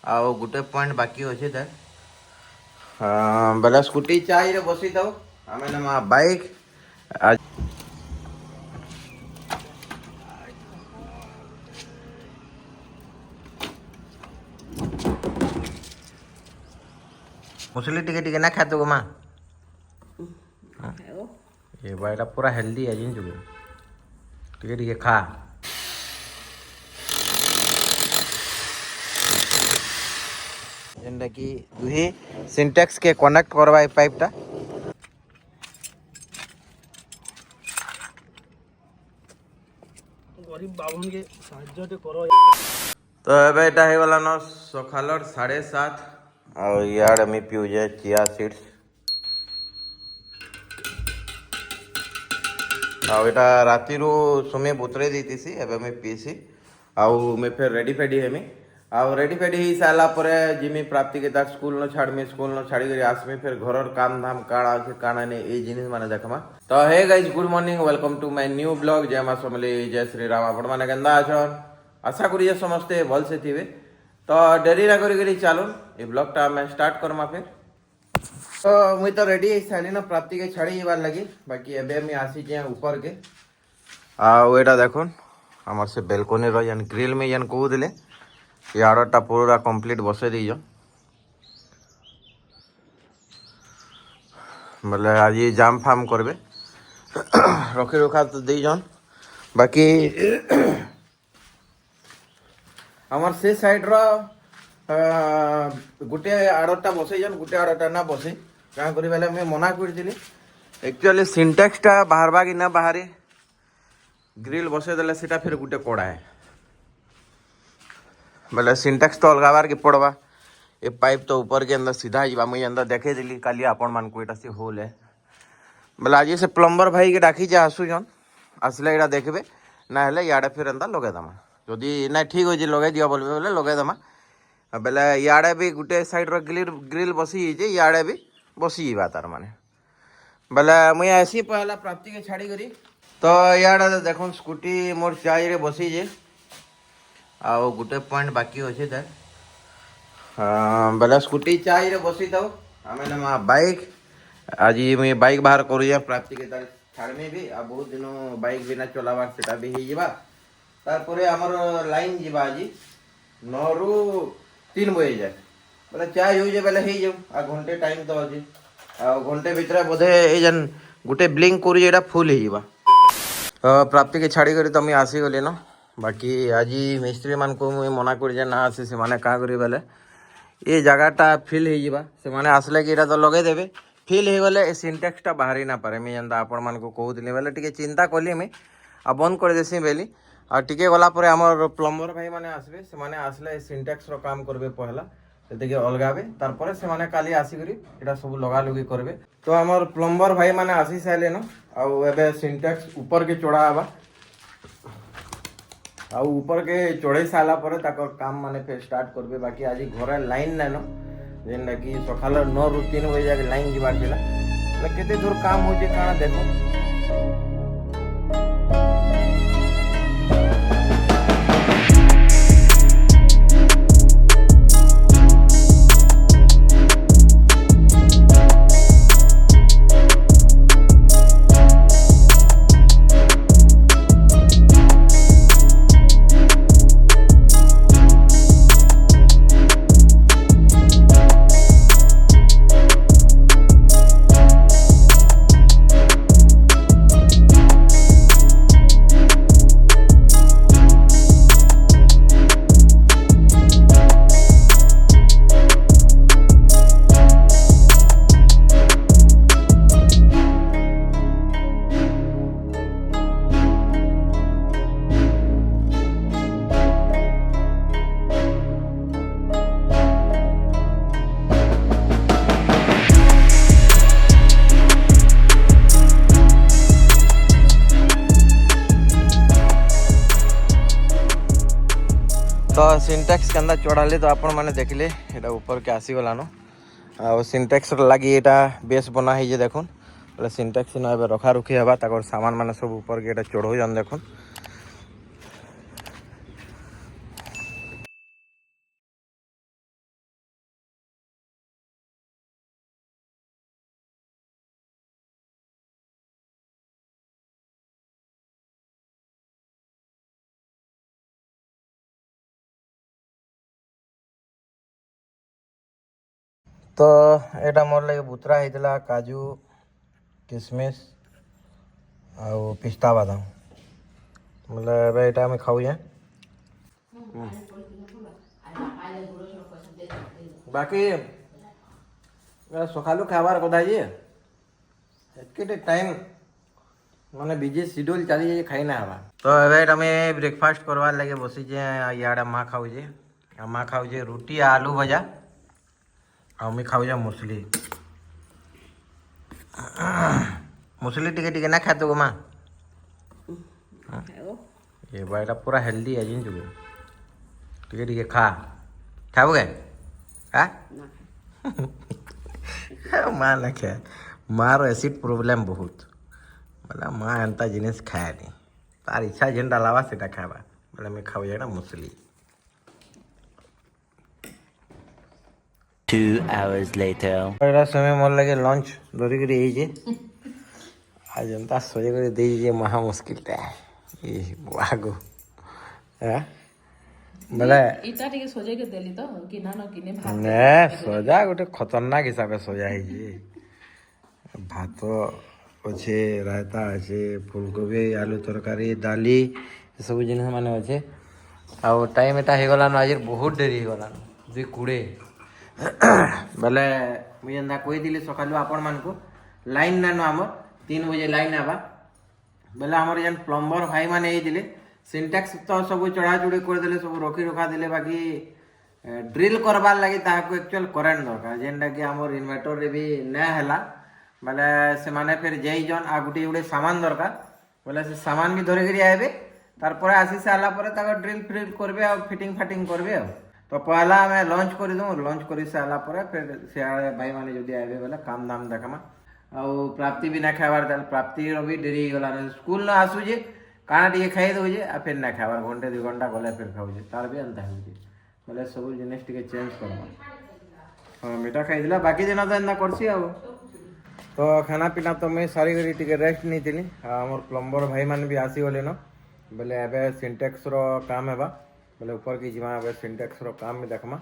आउ गुटे पॉइंट बाकी अच्छे तार बेला स्कूटी चाय बसी थाओ आम नमा बाइक आज मुसली टिके टिके ना खाते गो माँ ये बाइटा पूरा हेल्दी है जिन चुके टिके टिके खा जेनटा कि दुही सिंटेक्स के कनेक्ट करवा पाइपटा गरीब बाबन के साहाय्य करो। तो एबे एटा हे वाला न सखालर 7:30 और यार मी पिउजे चिया सीड्स ଆଉ ଏଟା ରାତିରୁ ସୁମି ବୁତରେଇ ଦେଇଥିସି ଏବେ ମୁଇଁ ପିଇସି ଆଉ ମୁଇଁ ଫେର୍ ରେଡ଼ି ଫେଡ଼ି ହେମି ଆଉ ରେଡ଼ି ଫେଡ଼ି ହେଇସାରିଲା ପରେ ଯିମି ପ୍ରାପ୍ତିକେ ତାର୍ ସ୍କୁଲ୍ନ ଛାଡ଼ମି ସ୍କୁଲ୍ନ ଛାଡ଼ିକରି ଆସମି ଫେର୍ ଘରର କାମ ଧାମ କାଣା ଅଛେ କାଣା ନାଇଁ ଏଇ ଜିନିଷ ମାନେ ଦେଖମା ତ hey guys good morning welcome to my new blog ଜୟ ମା ସମଲେଇ ଜୟ ଶ୍ରୀରାମ ଆପଣମାନେ କେନ୍ତା ଅଛନ୍ ଆଶା କরি ଯେ ସମସ୍ତେ ଭଲସେ ଥିବେ ତ ଡେରି ନା କରିକରି ଚାଲୁନ୍ ଏ ବ୍ଲଗ୍ଟା ଆମେ ଷ୍ଟାର୍ଟ କର୍ମା ଫେର୍ तो मुई तो रेडी सारी ना प्राप्ति के छाड़ी जाबार लगी बाकी एबे मैं आसी जे ऊपर के एटा देखुन हमर से बेलकोनी रो यान ग्रिल में यान कहू दिले यारटा पूरा कंप्लीट बसे दी बोले आज जाम फाम करबे रखी रखा तो दी जन बाकी हमर से साइड रो गुटे आड़टा बसे जन गुटे आड़टा ना बसे क्या करी बेले मैं मना कर एक्चुअली सिंटेक्सटा बाहरबा कि ना बाहरी ग्रिल बसे देले सेटा फिर गुटे पड़ा है बोले सिंटेक्स तो अलगाबार के पड़वा ये पाइप तो ऊपर के अंदर सीधा जावा मुझे अंदर देखे दिली काली आपण मान को एटा से होल है बोले आज से प्लम्बर भाई के डाकी जा आसु जन आसले एटा देखबे ना हेले याडे फिर अंदर लगे दमा जदि ना ठीक हो जे लगे दिया बोलबे बोले लगे दमा बेले याडे भी गुटे साइड रो ग्रिल बसी जे याडे भी बसी जावा तार माने बेले मुई ऐसी पहला प्राप्ति के छाड़ी करी तो याडे देखुन स्कूटी मोर चाय रे बसी जे आउ गुटे पॉइंट बाकी अच्छे तार बेले स्कूटी चाय रे बसी थाओ आम नमा बाइक आज मुई बाइक बाहर करू प्राप्ति के तार छाड़मी भी आ बहुत दिन बाइक बिना चलाबार सेटा भी हो जावा तारपरे हमर लाइन जीवा आज 9 ରୁ 3 बजे जाए बोले चाय हो जाए बेले जाऊ आ घंटे टाइम तो अच्छे आ घंटे भितर बोधे जन गुटे ब्लिंक करी एटा फुल हो प्राप्ति के छाड़ी करी तो मुझे आसीगली न बाकी आज मिस्त्री मान को मुझे मना कर ना आसे से माने का करी बेले ये जगहटा फिल हो से माने आसले कि तो लगे देवे फिल हो गले सिंटेक्सटा बाहरी ना पारे मुझे जेनता आपण मान को कहूली बेले टिके चिंता कली मुई आ बंद कर देसी बेली आ टिके गला परे हमर प्लम्बर भाई माने आसबे से माने आसले सिंटेक्स रो काम करबे पहला से अलगाबे तार परे से माने काली आसीकरी एटा सब लगा लुगी करबे तो हमर प्लम्बर भाई माने आसी साइले न आ एबे सिंटेक्स ऊपर के चढ़ा आबा आ ऊपर के चढ़ाई साला परे ताकर काम माने फिर स्टार्ट करबे बाकी आज घरे लाइन नै न जेन कि सकाल 9 ରୁ 3 बजे जाके लाइन जीवार थिला केते दूर काम हो जे काना देखो तो सिंटेक्स के चढ़ाले तो आपण मैंने देखले ये ऊपर के आसीगलान आ सिंटेक्स लगी यहाँ बेस बना है देखुन बोले सिंटेक्स न रखा रुखी हवा सामान मान सब ऊपर के चढ़ाऊन देखुन। तो एटा मोर लगे बुतरा होता काजू किशमिश आउ पिस्ता बादाम मतलब एटा आम खाऊे बाकी सकालू खाबार कथा जे एतके टाइम माने बिजी शेड्यूल चली खाई ना हवा तो एबे आम ब्रेकफास्ट करवार लगे बसीचे इे माँ खाऊे माँ खाऊे रुटी आलू भजा आमी खाऊे मुसली मुसली टिके टिके ना खाते गो माँ ये बाइटा पूरा हेल्दी है जिन चुके टिके टिके खा खाओ गे हाँ माँ ना खाए मार एसिड प्रॉब्लम बहुत मतलब माँ एंता जिनिस खाए नहीं तार इच्छा जेन डालावा सेटा खावा बोले मैं खाऊ ना मुसली 2 hours later. एटा समय मोर लगे लंच धरी कर आज एंता सोजे कर दे महा मुश्किल टा ये वागो हां बोले इटा टिके सोजे के देली तो किना न किने भात ने सोजा गोटे खतरनाक हिसाब से सोजा है जे भात अच्छे रायता अच्छे फूलकोबी आलू तरकारी दाली सब जिन माने अच्छे आउ टाइम एटा हो गला आज बहुत देरी हो गला 2:20 बोले मुझे एंता कही सकालू आपण मान को लाइन नानो आमर 3 बजे लाइन आवा बोले आमर जेन प्लम्बर भाई माने ये सिंटेक्स तो सब चढ़ा चुड़ी करदे सब रखी रखा दे बाकी ड्रिल करवार लगे ताको एक्चुअल करेंट दरकार जेनटा कि आमर इन्वर्टर रे भी ना हैला बोले से माने फिर जई जन आ गुटी गुटे सामान दरकार बोले से सामान भी धरे करी आबे तार परे आसी साला परे ताको ड्रिल फ्रिल करबे आ फिटिंग फाटिंग करबे तो पहला हमें लंच कर दूँ लंच कर सारा पर फिर से भाई मैंने जो आए बोले काम दाम देखमा आउ प्राप्ति भी ना खाबार ताल प्राप्ति भी डेरी गला स्कूल न आसूजे काना टे खाई दौजे आ फिर ना खाबार घंटे 2 घंटा गले फिर खाऊे तार भी एंता होजे बोले सब जिनिस टे चेंज करवा हाँ मीठा खाई दिला बाकी दिन तो एंता करसी आ तो खाना पीना तो मैं सारी करी टे रेस्ट नहीं थी आमर प्लम्बर भाई मैंने भी आसी गले न बोले एबे सिंटेक्स रो काम हेबा बोले ऊपर की जीवा अब सिंटेक्स रो काम में देखमा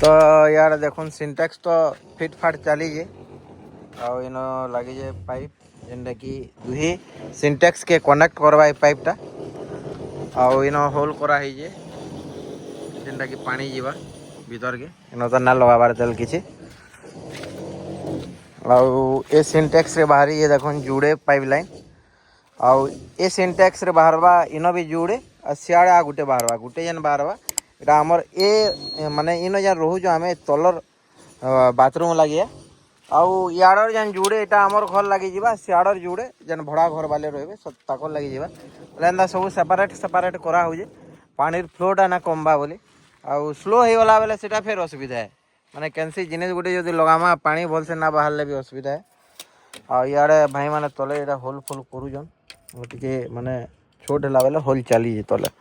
तो यार देखो सिंटेक्स तो फिट फाट चली जे आउ इन लगी जे पाइप जेनटा कि दुही सिंटेक्स के कनेक्ट करवा पाइपटा आउ इन होल करा है जे जेनटा कि पानी जीवा भीतर के इन तो ना लगाबार चल किसी आउ ए सिंटेक्स रे बाहरी ये देखो जुड़े पाइप लाइन आउ ए सिंटेक्स रे बाहरवा इन भी जुड़े आ सियाड़े आ गुटे बाहरवा गुटे जेन बाहरवा एटा हमर ए माने इन जेन रहू जो आमे तलर बाथरूम लगे आउ याडर जेन जुड़े एटा हमर घर लगी जीवा सियाडर जुड़े जेन भड़ा घर वाले रहबे सब ताकर लगी जीवा लेंदा सब सेपरेट सेपरेट करा हो जे पानीर फ्लोटा ना कमबा बोली आउ स्लो हो गला बेले सेटा फिर असुविधा है माने कैंसी जिनिस गुटे जदी लगामा पानी भल से ना बाहरले भी असुविधा है आ याडे भाई माने तले एटा होल फुल करू जन ओटिके माने छोट हला बेले होल चली जे तले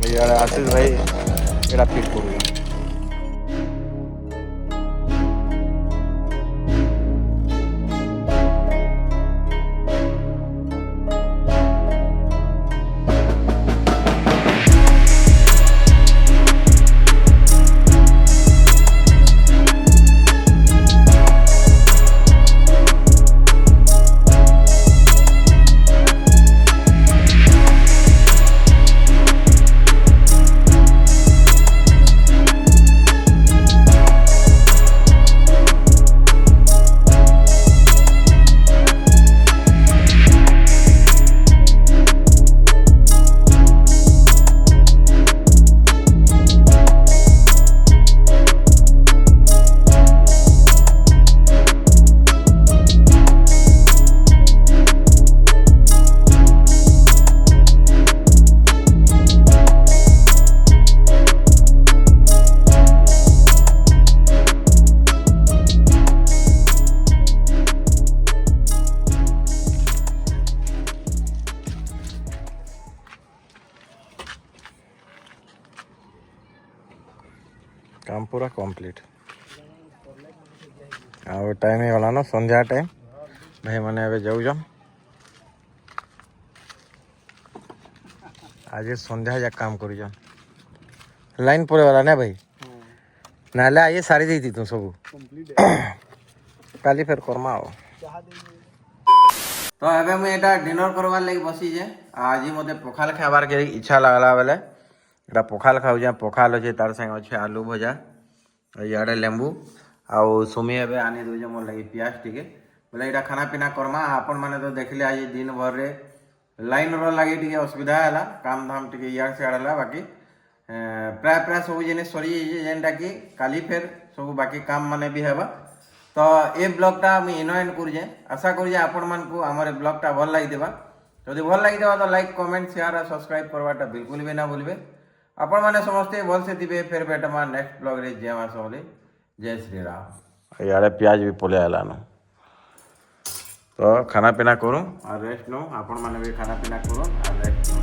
यार आशीष भाई एटा फिट करू पूरा कंप्लीट ଆଉ ଟାଇମ୍ ହେଇଗଲାନ ସନ୍ଧ୍ୟା ଟାଇମ୍ ଭାଇମାନେ ଏବେ ଯାଉଛନ୍ ଆଜି ସନ୍ଧ୍ୟା ଯାକ କାମ କରୁଛନ୍ ଲାଇନ୍ ପଳେଇଗଲା ନା ଭାଇ ନହେଲେ ଆଜି ସାରି ଦେଇଥିତୁ ସବୁ କାଲି ଫେର କର୍ମା ଆଉ ତ ଏବେ ମୁଇଁ ଏଇଟା ଡିନର କରବାର୍ ଲାଗି ବସିଛେ ଆଜି ମତେ ପଖାଲ ଖାଇବାର କେ ଇଚ୍ଛା ଲାଗଲା ବେଲେ ଏଇଟା ପଖାଲ ଖାଉଛେ ପଖାଲ ଅଛେ ତାର ସାଙ୍ଗେ ଅଛେ ଆଲୁ ଭଜା ଇଆଡ଼େ ଲେମ୍ବୁ ଆଉ ସୁମି ଏବେ ଆନି ଦଉଛେ ମୋର ଲାଗି ପିଆଜ ଟିକେ ବୋଲେ ଏଇଟା ଖାନା ପିନା କର୍ମା ଆପଣମାନେ ତ ଦେଖିଲେ ଆଜି ଦିନ ଭରରେ ଲାଇନ୍ର ଲାଗି ଟିକେ ଅସୁବିଧା ହେଲା କାମ ଧାମ ଟିକେ ଇଆଡ଼େ ସିଆଡ଼େ ହେଲା ବାକି ପ୍ରାୟ ସବୁ ଜିନିଷ ସରିଯାଇଛେ ଯେନ୍ଟାକି କାଲି ଫେର୍ ସବୁ ବାକି କାମ ମାନେ ବି ହେବା ତ ଏ ବ୍ଲଗ୍ଟା ମୁଇଁ ଇନ ଏଣ୍ଡ କରୁଛେ ଆଶା କରୁଛେ ଆପଣମାନଙ୍କୁ ଆମର ଏ ବ୍ଲଗ୍ଟା ଭଲ ଲାଗିଥିବା ଯଦି ଭଲ ଲାଗିଥିବା ତ ଲାଇକ୍ କମେଣ୍ଟ ସେୟାର ଆଉ ସବସ୍କ୍ରାଇବ୍ କରବାଟା ବିଲକୁଲ ବି ନା ଭୁଲବେ ଆପଣମାନେ ସମସ୍ତେ ଭଲସେ ଥିବେ ଫେର୍ ବେଟମା ନେକ୍ସଟ ବ୍ଲଗ୍ରେ ଜୟ ମା ସମଲେଇ ଜୟ ଶ୍ରୀରାମ ଇଆଡ଼େ ପିଆଜ ବି ପଳେଇ ଆଇଲାନ ତ ଖାନା ପିନା କରୁଁ ଆଉ ରେଷ୍ଟ ନଉ ଆପଣମାନେ ବି ଖାନା ପିନା କରୁନ୍ ଆଉ ରେଷ୍ଟ ନଉ